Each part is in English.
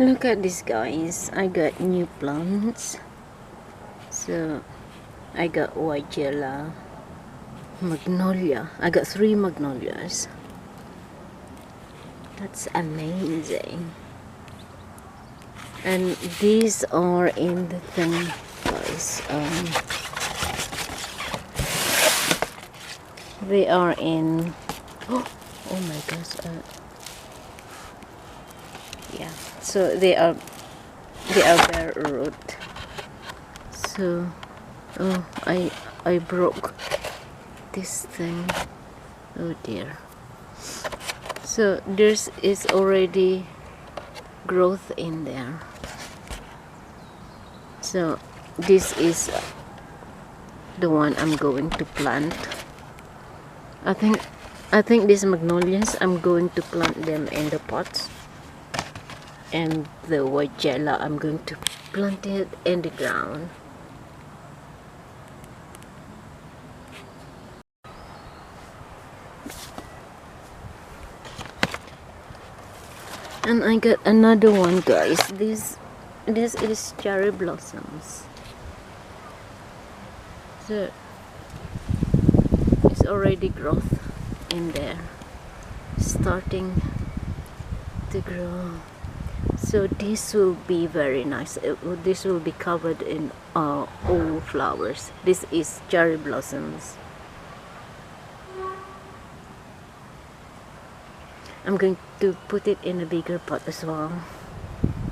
Look at this, guys. I got new plants. So I got white yellow magnolia. I got 3 magnolias. That's amazing. And these are in the thing, guys. They are in. Oh my gosh. Yeah. So they are bare root. So I broke this thing. Oh dear. So there's is already growth in there. So this is the one I'm going to plant. I think these magnolias I'm going to plant them in the pots, and the white yellow I'm going to plant it in the ground. And I got another one, guys. This is cherry blossoms. So it's already growth in there, starting to grow. So this will be very nice. This will be covered in all flowers. This is cherry blossoms. I'm going to put it in a bigger pot as well.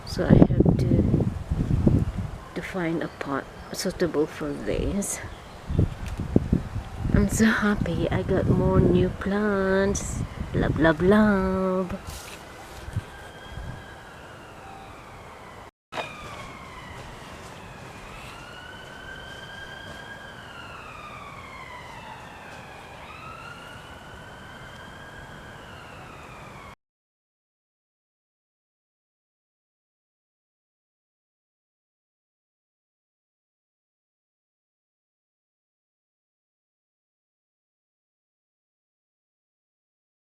So I have to find a pot suitable for this. I'm so happy I got more new plants. Love, love, love.